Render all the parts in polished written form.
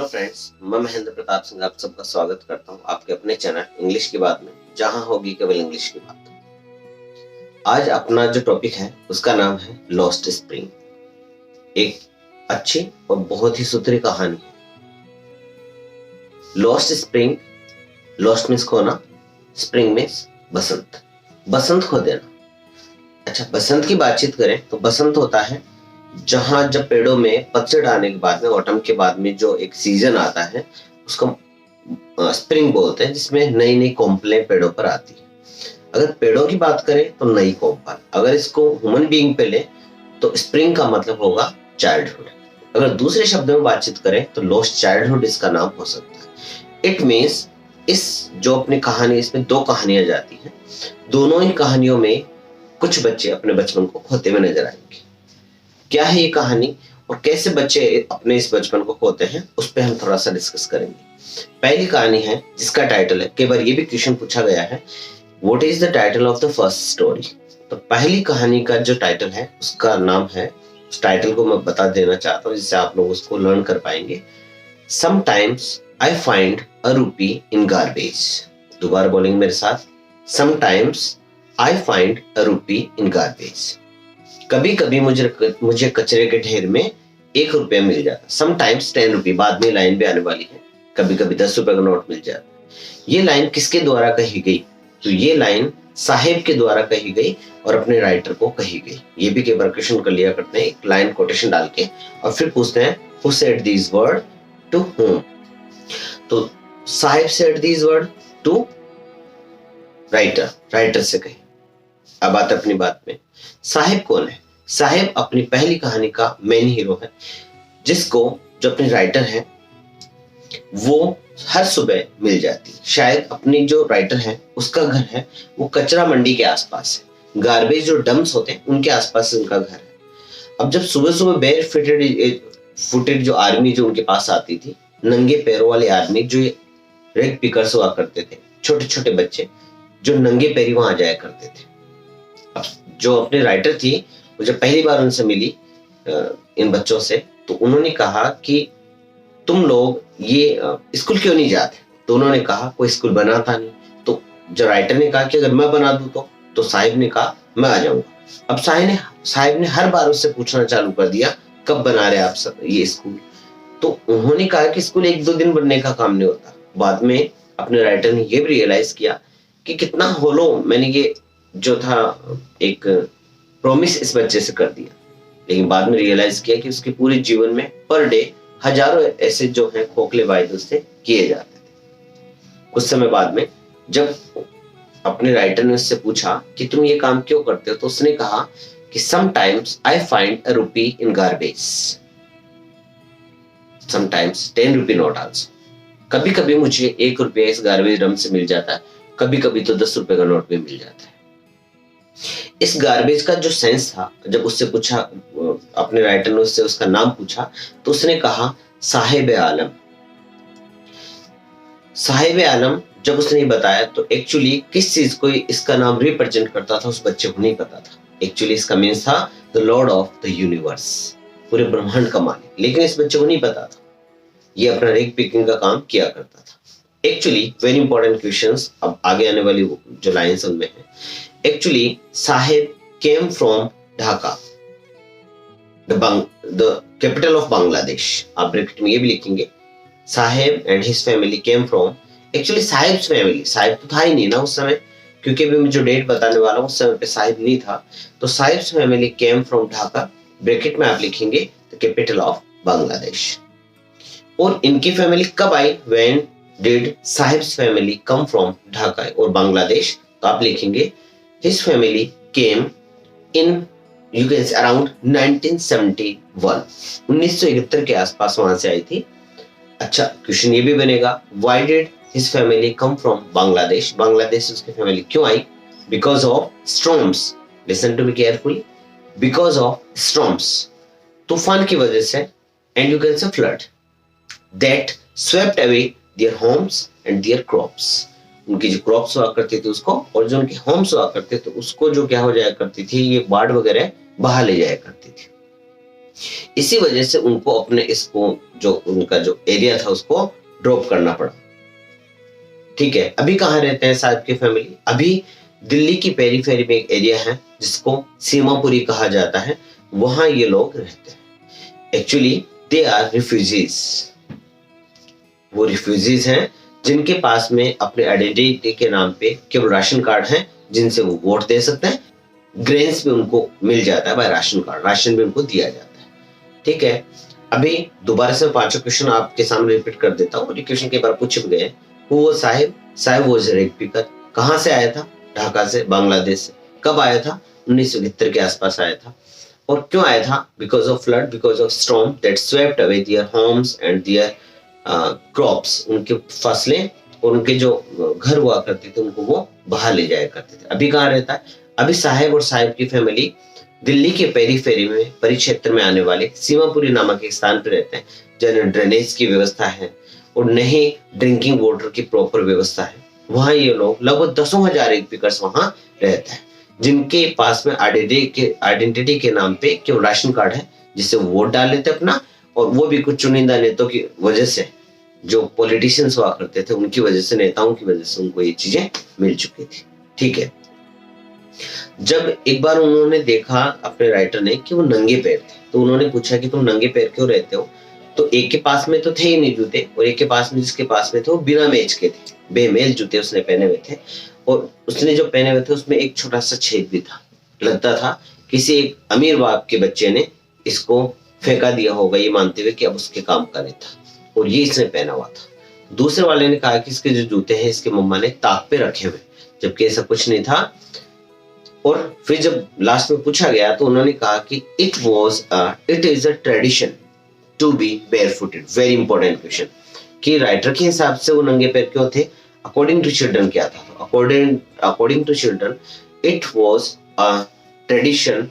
Hello friends, मैं महेंद्र प्रताप सिंह आप सबका स्वागत करता हूं आपके अपने चैनल इंग्लिश की बात में, जहां होगी केवल इंग्लिश की बात। आज अपना जो टॉपिक है उसका नाम है लॉस्ट स्प्रिंग। एक अच्छी और बहुत ही सुथरी कहानी है। लॉस्ट स्प्रिंग, लॉस्ट मीन्स खोना, स्प्रिंग मीन्स बसंत, बसंत खो देना। अच्छा, बसंत की बातचीत करें तो बसंत होता है जहां जब पेड़ों में पतझड़ आने के बाद में, ऑटम के बाद में जो एक सीजन आता है उसको स्प्रिंग बोलते हैं, जिसमें नई नई कोम्पलें पेड़ों पर आती है। अगर पेड़ों की बात करें तो नई कोम्पल, अगर इसको ह्यूमन बीइंग पे ले तो स्प्रिंग का मतलब होगा चाइल्डहुड। अगर दूसरे शब्दों में बातचीत करें तो लॉस्ट चाइल्डहुड इसका नाम हो सकता है। इट मीन्स इस जो अपनी कहानी, इसमें दो कहानियां जाती हैं, दोनों ही कहानियों में कुछ बच्चे अपने बचपन को खोते हुए नजर आएंगे। क्या है ये कहानी और कैसे बच्चे अपने इस बचपन को खोते हैं, उस पर हम थोड़ा सा डिस्कस करेंगे। पहली कहानी है जिसका टाइटल है, कई बार ये भी क्वेश्चन पूछा गया है, what is the title of the first story. तो पहली कहानी का जो टाइटल है उसका नाम है, उस टाइटल को मैं बता देना चाहता हूँ जिससे आप लोग उसको लर्न कर पाएंगे। समटाइम्स आई फाइंड अ रूपी इन गार्बेज। दोबारा बोलेंगे मेरे साथ, समटाइम्स आई फाइंड अ रूपी इन गार्बेज। कभी कभी मुझे कचरे के ढेर में 1 रुपया मिल जाता। समटाइम्स 10 रुपये, बाद में लाइन भी आने वाली है, कभी कभी 10 रुपए का नोट मिल जाता। ये लाइन किसके द्वारा कही गई? तो ये लाइन साहिब के द्वारा कही गई और अपने राइटर को कही गई। ये भी कई बार क्वेश्चन कर लिया करते हैं, एक लाइन कोटेशन डाल के और फिर पूछते हैं who said these words to whom। तो Saheb said these words to writer, writer से कही। अब आते अपनी बात में, साहिब कौन है? साहिब अपनी पहली कहानी का मेन हीरो है, जिसको जो अपने राइटर है वो हर सुबह मिल जाती है। शायद अपनी जो राइटर है उसका घर है वो कचरा मंडी के आसपास है, गार्बेज जो डंप्स होते हैं उनके आसपास उनका घर है। अब जब सुबह सुबह बेयर फुटेड जो आर्मी जो उनके पास आती थी, नंगे पैरों वाले आर्मी, जो रेग पिकर्स हुआ करते थे, छोटे छोटे बच्चे जो नंगे पैरी वहां जाया करते थे। अब जो अपने राइटर थी वो जब पहली बार उनसे मिली इन बच्चों से, तो उन्होंने कहा कि तुम लोग ये स्कूल क्यों नहीं जाते? तो उन्होंने कहा कोई स्कूल बनाता नहीं। तो जो राइटर ने कहा कि अगर मैं बना दूं तो साहिब ने कहा मैं आ जाऊंगा। अब साहिब ने हर बार उससे पूछना चालू कर दिया कब बना रहे आप सब ये स्कूल। तो उन्होंने कहा कि स्कूल 1-2 दिन बनने का काम नहीं होता। बाद में अपने राइटर ने यह भी रियलाइज किया कि कितना होलो मैंने ये जो था एक प्रॉमिस इस बच्चे से कर दिया। लेकिन बाद में रियलाइज किया कि उसके पूरे जीवन में पर डे हजारों ऐसे जो हैं खोखले वायदे उससे किए जाते थे। कुछ समय बाद में जब अपने राइटर ने उससे पूछा कि तुम ये काम क्यों करते हो, तो उसने कहा कि समटाइम्स आई फाइंड अ रूपी in garbage, sometimes 10 rupee note also. कभी कभी मुझे 1 रुपया इस गार्बेज डंप से मिल जाता है, कभी कभी तो 10 रुपए का नोट भी मिल जाता है। इस गार्बेज का जो सेंस था, जब उससे पूछा, अपने राइटर ने उससे उसका नाम पूछा, तो उसने कहा साहिब आलम। साहिब आलम जब उसने ये बताया तो एक्चुअली किस चीज को इसका नाम रिप्रेजेंट करता था उस बच्चे को नहीं पता था। एक्चुअली इसका मीन्स था the Lord of the universe, पूरे ब्रह्मांड का मालिक। लेकिन इस बच्चे को नहीं पता था, ये अपना रेग पिकिंग का काम किया करता था। एक्चुअली वेरी इंपॉर्टेंट क्वेश्चंस अब आगे आने वाली जो लाइन्स उनमें है। Actually, Sahib came from Dhaka, the capital of Bangladesh. आप ब्रैकेट में ये भी लिखेंगे, Sahib and his family came from. Actually, sahibs family, Sahib तो था ही नहीं ना उस समय, क्योंकि अभी मैं जो डेट बताने वाला हूँ उस समय पे साहिब नहीं था। तो sahibs family came from Dhaka, bracket में आप लिखेंगे the capital of बांग्लादेश। और इनकी फैमिली कब आई? When did sahibs family come from Dhaka और बांग्लादेश? तो आप लिखेंगे His family came in, you can say, around 1971, 1971 के आसपास वहां से आई थी। अच्छा, क्वेश्चन ये भी बनेगा, why did his family come from Bangladesh? Bangladesh उसकी फैमिली क्यों आई? Because of storms. Listen to me carefully. Because of storms, तूफान की वजह से, and you can say flood that swept away their homes and their crops. उनकी जो क्रॉप्स हुआ करती थी उसको, और जो उनके होम्स हुआ करते थे उसको जो क्या हो जाया करती थी, ये बाढ़ वगैरह बहा ले जाया करती थी। इसी वजह से उनको अपने इसको जो उनका जो एरिया था उसको ड्रॉप करना पड़ा। ठीक है, अभी कहाँ रहते हैं साहब की फैमिली? अभी दिल्ली की पेरीफेरी में एक एरिया है जिसको सीमापुरी कहा जाता है, वहां ये लोग रहते हैं। Actually they are refugees. वो रिफ्यूजीज हैं जिनके पास में अपने आइडेंटिटी के नाम पे केवल राशन कार्ड है जिनसे वो वोट दे सकते हैं। ग्रेन्स भी उनको मिल जाता है बाय राशन कार्ड, राशन भी उनको दिया जाता है। ठीक है, अभी दोबारा से 5 क्वेश्चन आपके सामने रिपीट कर देता हूँ। क्वेश्चन के बार पूछ गए, वो साहिब वो रेग पिकर कहाँ से आया था? ढाका से, बांग्लादेश से। कब आया था? 1971 के आसपास आया था। और क्यों आया था? Because of flood, because of storm that swept away their homes and there crops. उनके फसलें और उनके जो घर हुआ करते थे उनको वो बहा ले जाया करते थे। अभी कहाँ रहता है? अभी साहिब और साहिब की फैमिली दिल्ली के पेरीफेरी में परिक्षेत्र में आने वाले सीमापुरी नामक एक स्थान पर रहते हैं जहाँ ड्रेनेज की व्यवस्था है और नहीं ड्रिंकिंग वाटर की प्रॉपर व्यवस्था है। वहां ये लोग लगभग 10,000 एग्रीकल्चर्स वहां रहते हैं जिनके पास में आइडेंटिटी के नाम पे केवल राशन कार्ड है जिससे वो वोट डाल लेते अपना, और वो भी कुछ चुनिंदा नेताओं की वजह से, जो पॉलिटिशियंस हुआ करते थे उनकी वजह से, नेताओं की वजह से उनको ये चीजें मिल चुकी थी। ठीक है, जब एक बार उन्होंने देखा अपने राइटर ने कि वो नंगे पैर थे, तो उन्होंने पूछा कि तुम नंगे पैर क्यों रहते हो? तो एक के पास में तो थे ही नहीं जूते, और एक के पास में, जिसके पास में थे वो बिना मेज के थे, बेमेल जूते उसने पहने हुए थे। और उसने जो पहने हुए थे उसमें एक छोटा सा छेद भी था। लगता था किसी एक अमीर बाप के बच्चे ने इसको फेंका दिया होगा ये मानते हुए कि अब उसके काम का नहीं था, और ये इसने पहना हुआ था। दूसरे वाले ने कहा कि इसके जो जूते हैं इसके मम्मा ने ताक पे रखे हुए, जबकि ऐसा कुछ नहीं था। और फिर जब लास्ट में पूछा गया तो उन्होंने कहा कि it is a tradition to be barefooted. Very important question कि राइटर के हिसाब से वो नंगे पैर क्यों थे? अकॉर्डिंग टू चिल्ड्रन क्या था? According to children it was a tradition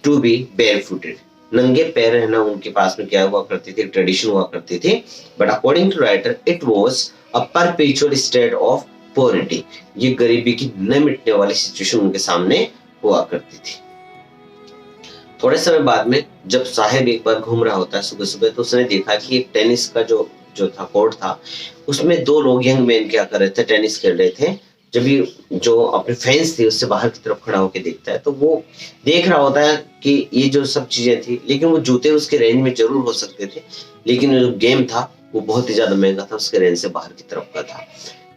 to be barefooted. नंगे पैर रहना उनके पास में क्या हुआ करती थी? ट्रेडिशन हुआ करती थी। But according to writer it was a perpetual state of poverty. ये गरीबी की न मिटने वाली सिचुएशन उनके सामने हुआ करती थी। थोड़े समय बाद में जब साहिब एक बार घूम रहा होता है सुबह सुबह, तो उसने देखा कि एक टेनिस का जो था कोर्ट था, उसमें 2 लोग यंग मैन क्या कर रहे थे? टेनिस खेल रहे थे। जब ये जो अपने फैंस थे उससे बाहर की तरफ खड़ा होकर देखता है तो वो देख रहा होता है कि ये जो सब चीजें थी, लेकिन वो जूते उसके रेंज में जरूर हो सकते थे, लेकिन जो गेम था वो बहुत ही ज्यादा महंगा था, उसके रेंज से बाहर की तरफ का था।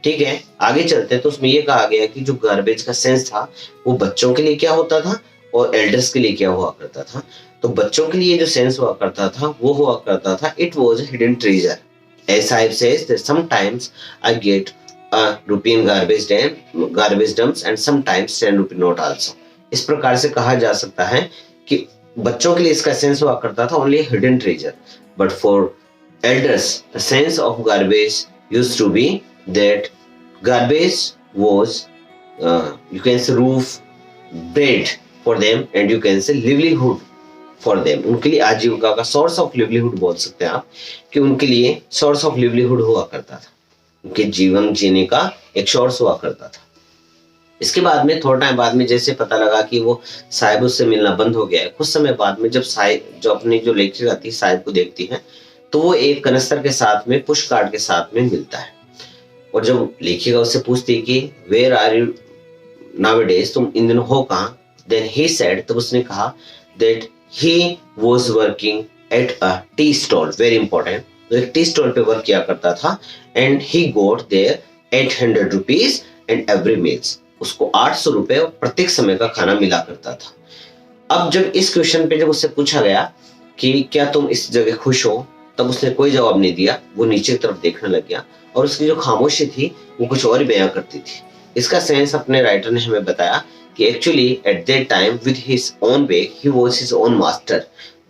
ठीक है, आगे चलते हैं तो उसमें ये कहा गया कि जो गार्बेज का सेंस था वो बच्चों के लिए क्या होता था और एल्डर्स के लिए क्या हुआ करता था। तो बच्चों के लिए जो सेंस हुआ करता था वो हुआ करता था it was a hidden treasure. As Sahib says that sometimes I get a rupee in garbage dumps and sometimes 10 rupee note also. इस प्रकार से कहा जा सकता है कि बच्चों के लिए इसका सेंस हुआ करता था only a hidden treasure, but for elders the sense of garbage used to be that garbage was you can say roof, bread for them and you can say livelihood for them. उनके लिए आजीविका का source of livelihood बोल सकते हैं आप, कि उनके लिए सोर्स ऑफ लिवलीहुड हुआ करता था, उनके जीवन जीने का एक सोर्स हुआ करता था। इसके बाद में थोड़ा टाइम बाद में जैसे पता लगा कि वो साहिब उससे मिलना बंद हो गया है, कुछ समय बाद में जब साहिब जो अपनी जो लेखिका थी साहिब को देखती है तो वो एक कनस्तर के साथ में पुश कार्ड के साथ में मिलता है। और जब लेखिका उससे पूछती कि वेयर आर यू नाउअडेज, तुम इन दिनों हो कहाँ? देन ही सेड, तब उसने कहा that he was working at a tea stall, very important, तो एक टी स्टॉल पे वर्क किया करता था and he got there 800 rupees and every meals, उसको 800 रुपए प्रत्येक समय का खाना मिला करता था। अब जब इस क्वेश्चन पे जब उससे पूछा गया कि क्या तुम इस जगह खुश हो, तब उसने कोई जवाब नहीं दिया, वो नीचे की तरफ देखने लग गया और उसकी जो खामोशी थी वो कुछ और ही बयां करती थी। इसका सेंस अपने राइटर ने हमें बताया कि actually at that time with his own bag he was his own master,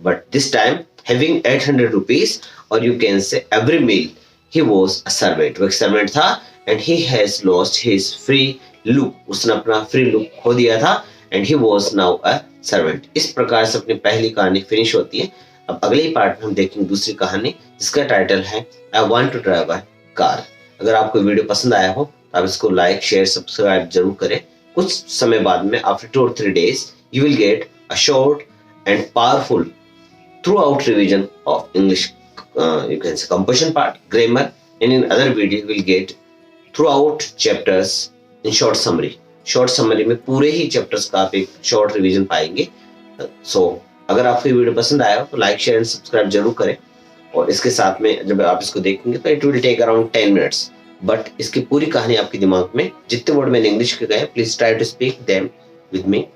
but this time having 800 rupees or you can say every meal he was a servant, वो एक servant था and he has lost his free look, उसने अपना free look खो दिया था and he was now a servant। इस प्रकार से अपनी पहली कहानी फिनिश होती है। अब अगले ही पार्ट में हम देखेंगे दूसरी कहानी जिसका टाइटल है I want to drive a car। अगर आपको वीडियो पसंद आया हो तो आप इसको लाइक शेयर सब्सक्राइब जरूर करें। कुछ समय बाद में after 2 or 3 days you will get a short and powerful throughout revision of English, you can say composition part, grammar, and in other video you will get throughout chapters in short summary. Short summary में पूरे ही chapters का आप एक short revision पाएंगे. सो अगर आपको ये video पसंद आया तो लाइक शेयर एंड सब्सक्राइब जरूर करें. और इसके साथ में जब आप इसको देखेंगे तो it will take around 10 minutes, but इसकी पूरी कहानी आपके दिमाग में जितने वर्ड मैंने इंग्लिश के गए, please try to speak them with me.